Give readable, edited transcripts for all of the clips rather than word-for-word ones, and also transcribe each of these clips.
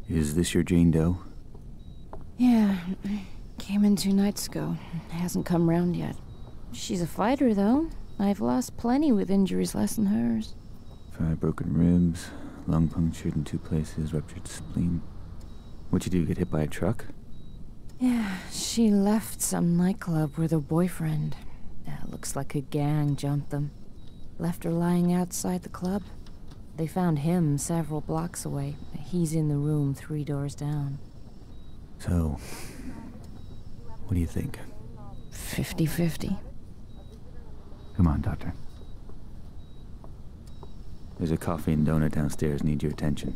Is this your Jane Doe? Yeah, came in 2 nights ago. Hasn't come round yet. She's a fighter, though. I've lost plenty with injuries less than hers. 5 broken ribs, lung punctured in 2 places, ruptured spleen. What'd you do, get hit by a truck? Yeah, she left some nightclub with her boyfriend. Looks like a gang jumped them. Left her lying outside the club. They found him several blocks away. He's in the room 3 doors down. So, what do you think? 50-50. Come on, Doctor. There's a coffee and donut downstairs. Need your attention.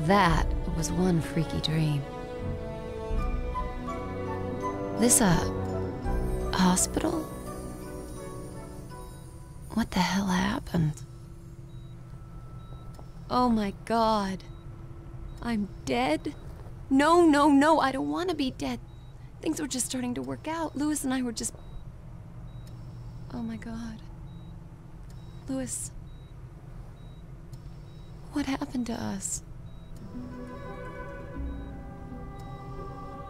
That was one freaky dream. This a hospital? What the hell happened? Oh my god. I'm dead? No, no, no, I don't want to be dead. Things were just starting to work out. Louis and I were just... Oh my god. Louis. What happened to us?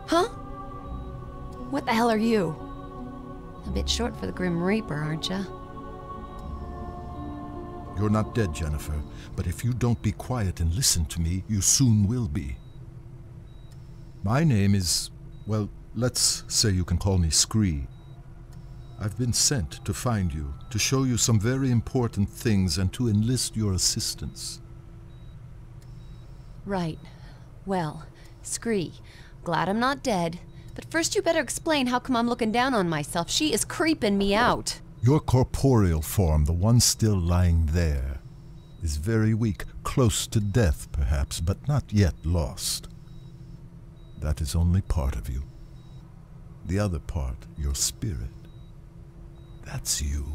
Huh? What the hell are you? A bit short for the Grim Reaper, aren't ya? You're not dead, Jennifer, but if you don't be quiet and listen to me, you soon will be. My name is, well, let's say you can call me Scree. I've been sent to find you, to show you some very important things and to enlist your assistance. Right. Well, Scree, glad I'm not dead, but first you better explain how come I'm looking down on myself. She is creeping me out. Your corporeal form, the one still lying there, is very weak, close to death perhaps, but not yet lost. That is only part of you. The other part, your spirit, that's you.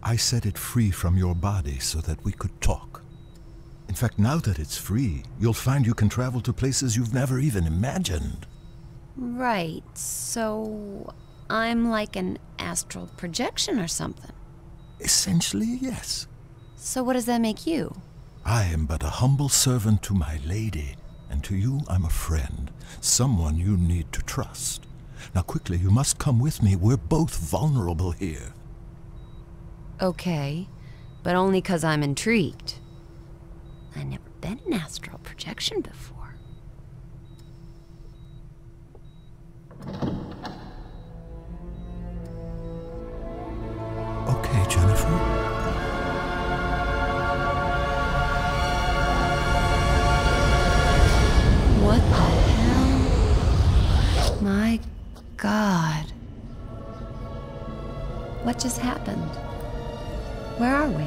I set it free from your body so that we could talk. In fact, now that it's free, you'll find you can travel to places you've never even imagined. Right, so I'm like an astral projection or something. Essentially, yes. So what does that make you? I am but a humble servant to my lady, and to you I'm a friend, someone you need to trust. Now quickly, you must come with me. We're both vulnerable here. Okay, but only 'cause I'm intrigued. I've never been in astral projection before. Okay, Jennifer. What the hell? My God. What just happened? Where are we?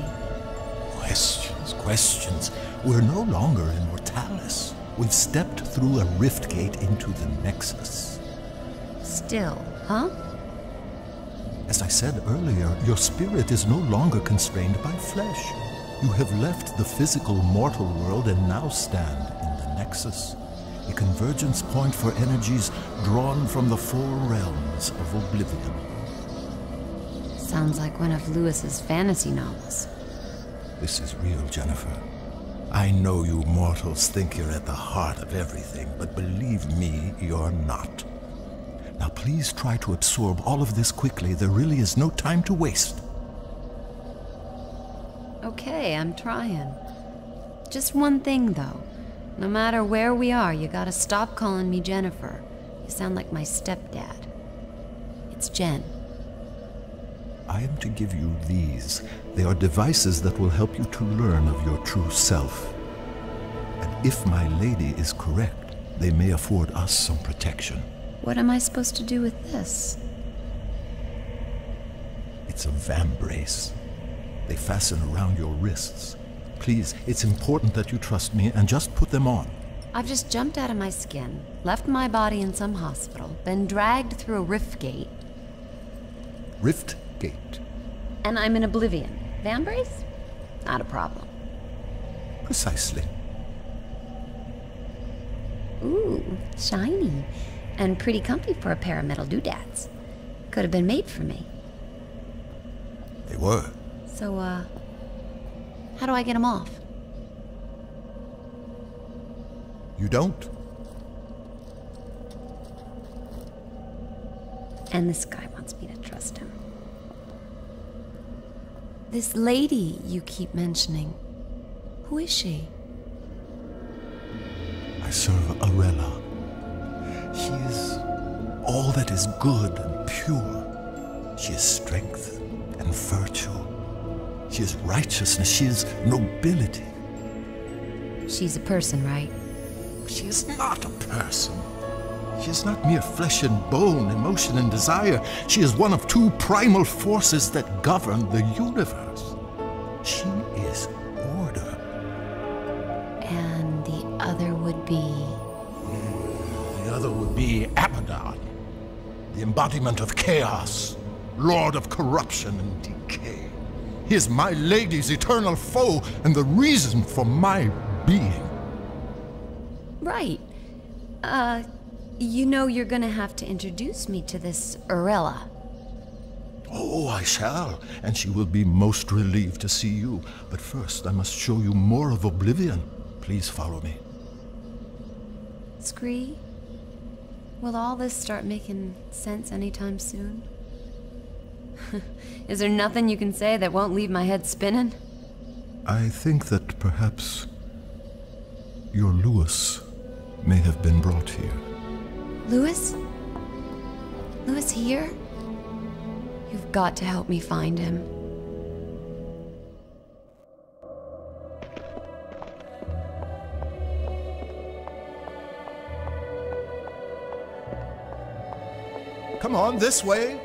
Questions. We're no longer in Mortalis. We've stepped through a rift gate into the Nexus. Still, huh? As I said earlier, your spirit is no longer constrained by flesh. You have left the physical mortal world and now stand in the Nexus, a convergence point for energies drawn from the 4 realms of oblivion. Sounds like one of Lewis's fantasy novels. This is real, Jennifer. I know you mortals think you're at the heart of everything, but believe me, you're not. Now please try to absorb all of this quickly. There really is no time to waste. Okay, I'm trying. Just one thing, though. No matter where we are, you gotta stop calling me Jennifer. You sound like my stepdad. It's Jen. I am to give you these. They are devices that will help you to learn of your true self. And if my lady is correct, they may afford us some protection. What am I supposed to do with this? It's a vambrace. They fasten around your wrists. Please, it's important that you trust me and just put them on. I've just jumped out of my skin, left my body in some hospital, been dragged through a rift gate. Rift Gate? And I'm in oblivion. Vambrace? Not a problem. Precisely. Ooh, shiny. And pretty comfy for a pair of metal doodads. Could have been made for me. They were. So, how do I get them off? You don't? And this guy wants me to trust him. This lady you keep mentioning, who is she? I serve Arella. She is all that is good and pure. She is strength and virtue. She is righteousness. She is nobility. She's a person, right? She is not a person. She is not mere flesh and bone, emotion and desire. She is one of two primal forces that govern the universe. She is order. And the other would be... The other would be Abaddon, the embodiment of chaos, lord of corruption and decay. He is my lady's eternal foe and the reason for my being. Right. You know you're gonna have to introduce me to this Arella. Oh, I shall, and she will be most relieved to see you. But first, I must show you more of Oblivion. Please follow me. Scree, will all this start making sense anytime soon? Is there nothing you can say that won't leave my head spinning? I think that perhaps your Lewis may have been brought here. Lewis? Lewis here? You've got to help me find him. Come on, this way.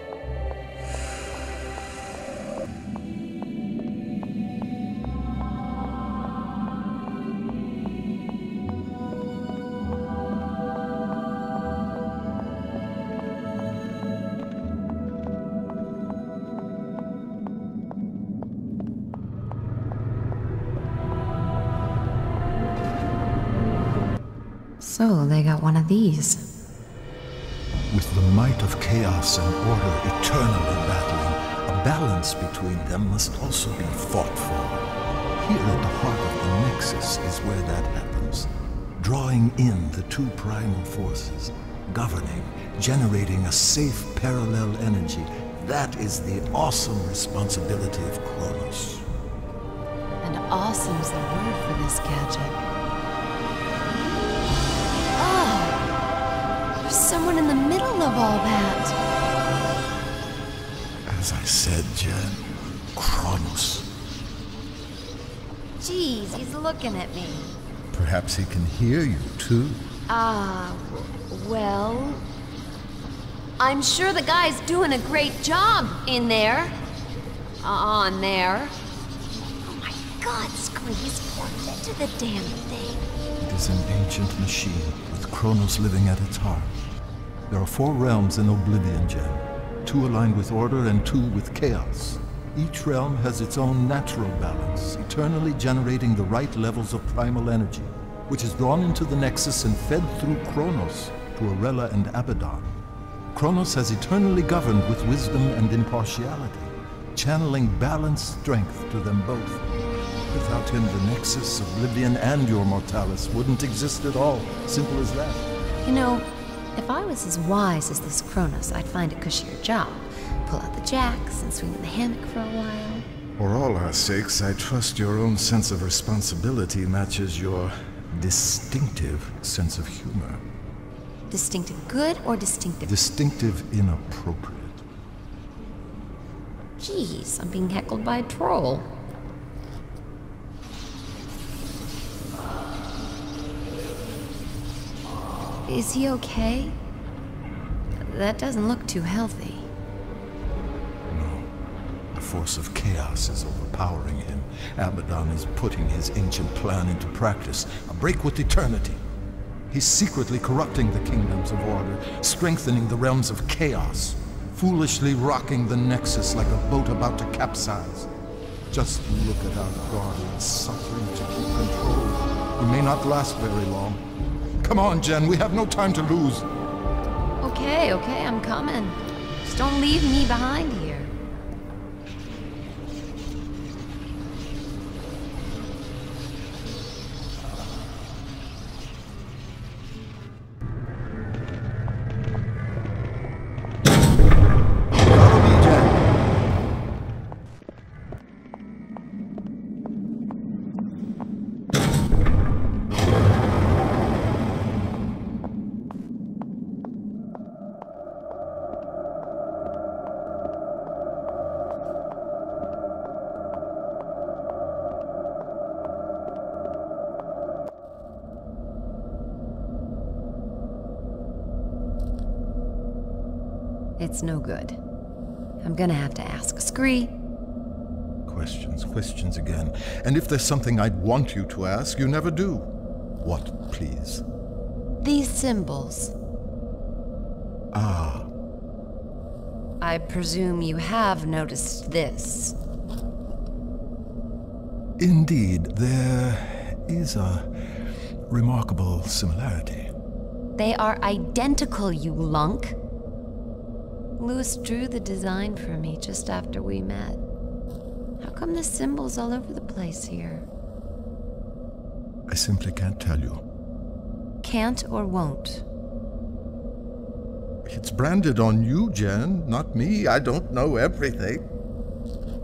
So, they got one of these. With the might of chaos and order eternally battling, a balance between them must also be fought for. Here at the heart of the Nexus is where that happens. Drawing in the two primal forces, governing, generating a safe parallel energy. That is the awesome responsibility of Kronos. And awesome's the word for this gadget. Someone in the middle of all that. As I said, Jen, Kronos. Jeez, he's looking at me. Perhaps he can hear you, too. Well... I'm sure the guy's doing a great job in there. On there. Oh my god, Scree, he's plugged into the damn thing. It is an ancient machine, with Kronos living at its heart. There are 4 realms in Oblivion, Jen. 2 aligned with order and 2 with chaos. Each realm has its own natural balance, eternally generating the right levels of primal energy, which is drawn into the Nexus and fed through Kronos to Arella and Abaddon. Kronos has eternally governed with wisdom and impartiality, channeling balanced strength to them both. Without him, the Nexus, Oblivion, and your Mortalis wouldn't exist at all. Simple as that. You know, if I was as wise as this Kronos, I'd find a cushier job. Pull out the jacks and swing in the hammock for a while. For all our sakes, I trust your own sense of responsibility matches your distinctive sense of humor. Distinctive good or distinctive? Distinctive inappropriate. Jeez, I'm being heckled by a troll. Is he okay? That doesn't look too healthy. No. The force of chaos is overpowering him. Abaddon is putting his ancient plan into practice. A break with eternity. He's secretly corrupting the kingdoms of order, strengthening the realms of chaos, foolishly rocking the Nexus like a boat about to capsize. Just look at our guardian suffering to keep control. He may not last very long. Come on, Jen, we have no time to lose. Okay, I'm coming. Just don't leave me behind here. It's no good. I'm gonna have to ask. Scree. Questions again. And if there's something I'd want you to ask, you never do. What, please? These symbols. Ah. I presume you have noticed this. Indeed, there is a remarkable similarity. They are identical, you lunk. Louis drew the design for me just after we met. How come the symbols all over the place here? I simply can't tell you. Can't or won't? It's branded on you, Jen, not me. I don't know everything.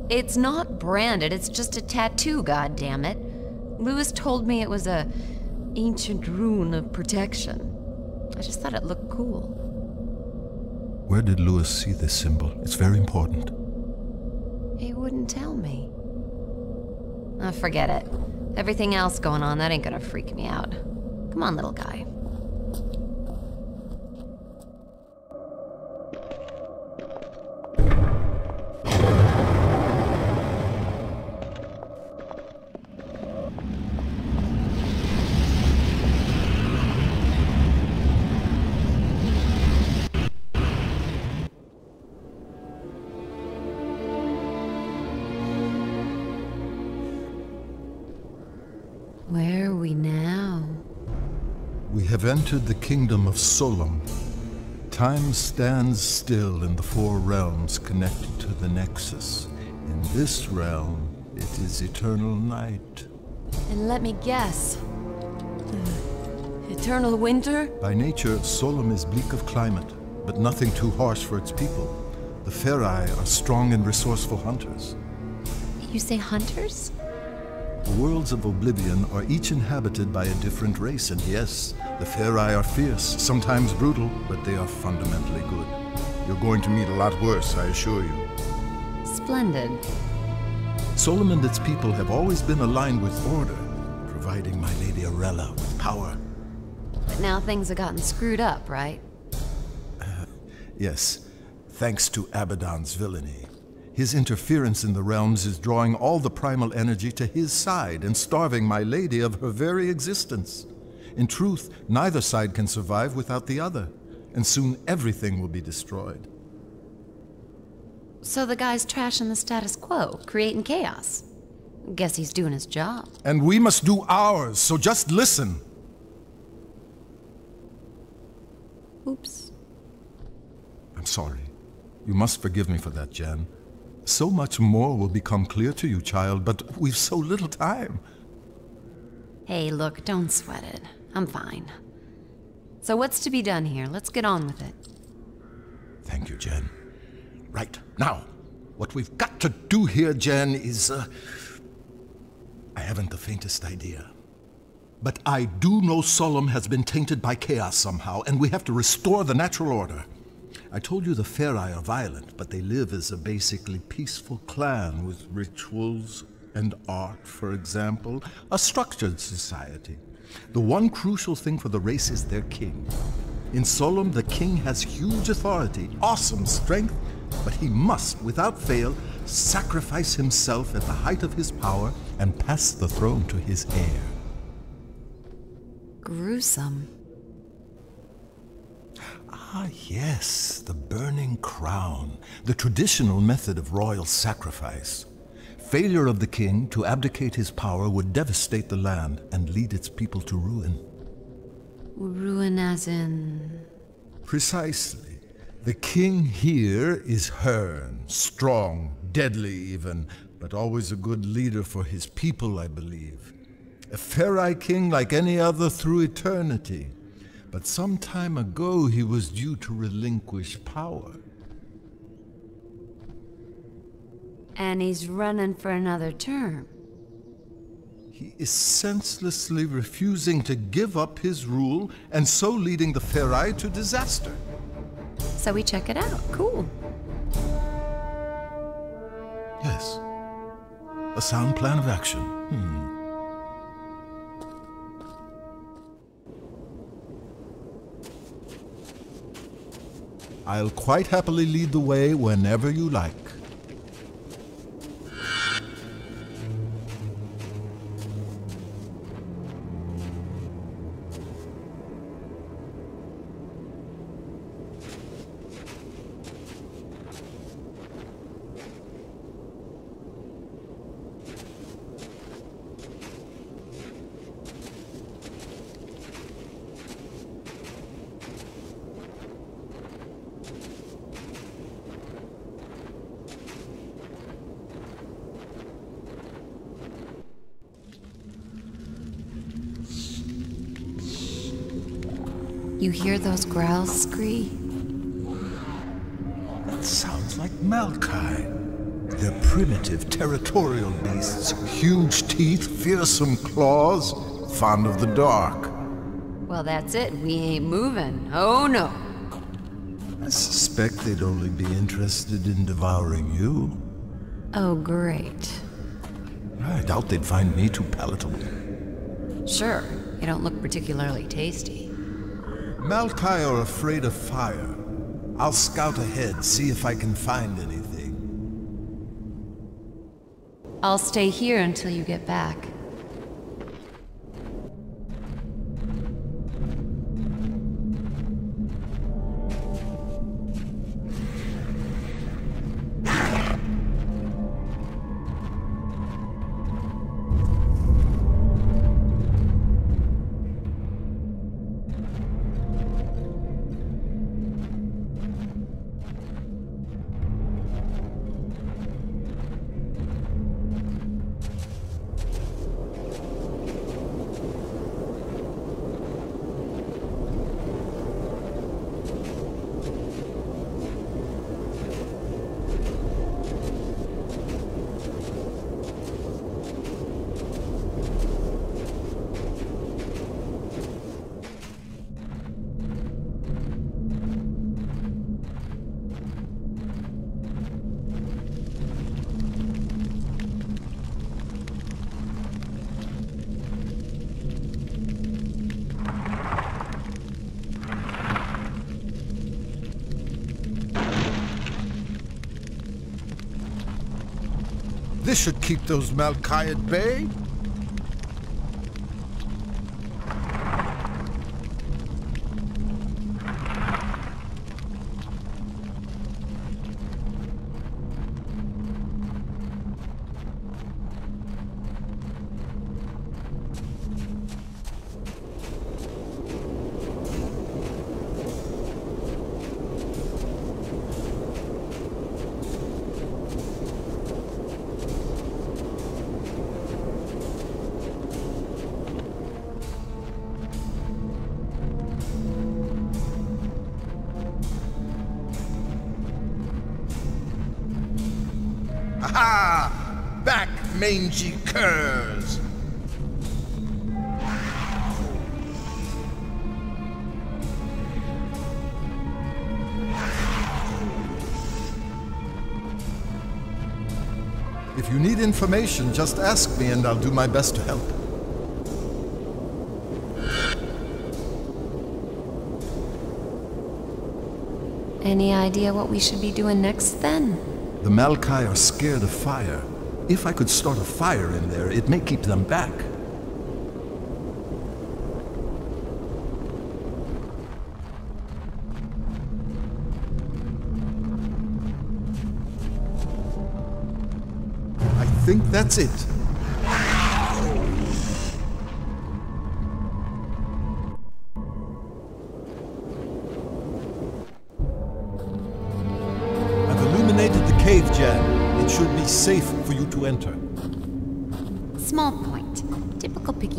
It's not branded, it's just a tattoo, goddammit. Louis told me it was a ancient rune of protection. I just thought it looked cool. Where did Louis see this symbol? It's very important. He wouldn't tell me. Oh, forget it. Everything else going on, that ain't gonna freak me out. Come on, little guy. Where are we now? We have entered the kingdom of Solom. Time stands still in the four realms connected to the Nexus. In this realm, it is eternal night. And let me guess. Eternal winter? By nature, Solom is bleak of climate, but nothing too harsh for its people. The Ferai are strong and resourceful hunters. You say hunters? The worlds of Oblivion are each inhabited by a different race, and yes, the Ferai are fierce, sometimes brutal, but they are fundamentally good. You're going to meet a lot worse, I assure you. Splendid. Solom and its people have always been aligned with order, providing my Lady Arella with power. But now things have gotten screwed up, right? Yes, thanks to Abaddon's villainy. His interference in the realms is drawing all the primal energy to his side and starving my lady of her very existence. In truth, neither side can survive without the other, and soon everything will be destroyed. So the guy's trashing the status quo, creating chaos. Guess he's doing his job. And we must do ours, so just listen. Oops. I'm sorry. You must forgive me for that, Jen. So much more will become clear to you, child, but we've so little time. Hey, look, don't sweat it. I'm fine. So what's to be done here? Let's get on with it. Thank you, Jen. Right, now, what we've got to do here, Jen, is, I haven't the faintest idea. But I do know Solom has been tainted by chaos somehow, and we have to restore the natural order. I told you the Ferai are violent, but they live as a basically peaceful clan with rituals and art, for example. A structured society. The one crucial thing for the race is their king. In Solom, the king has huge authority, awesome strength, but he must, without fail, sacrifice himself at the height of his power and pass the throne to his heir. Gruesome. Ah, yes, the burning crown, the traditional method of royal sacrifice. Failure of the king to abdicate his power would devastate the land and lead its people to ruin. Ruin as in... Precisely. The king here is Hearn, strong, deadly even, but always a good leader for his people, I believe. A Ferai king like any other through eternity. But some time ago he was due to relinquish power. And he's running for another term. He is senselessly refusing to give up his rule, and so leading the Ferai to disaster. So we check it out. Cool. Yes. A sound plan of action. I'll quite happily lead the way whenever you like. You hear those growls, Scree? That sounds like Malkai. They're primitive, territorial beasts. Huge teeth, fearsome claws, fond of the dark. Well, that's it. We ain't moving. Oh, no. I suspect they'd only be interested in devouring you. Oh, great. I doubt they'd find me too palatable. Sure. You don't look particularly tasty. Malkai are afraid of fire. I'll scout ahead, see if I can find anything. I'll stay here until you get back. This should keep those Malkai at bay. Aha! Back, mangy curs! If you need information, just ask me and I'll do my best to help. Any idea what we should be doing next, then? The Malkai are scared of fire. If I could start a fire in there, it may keep them back. think that's it. I've illuminated the cave, Jan. It should be safe for you to enter. Small point. Typical picky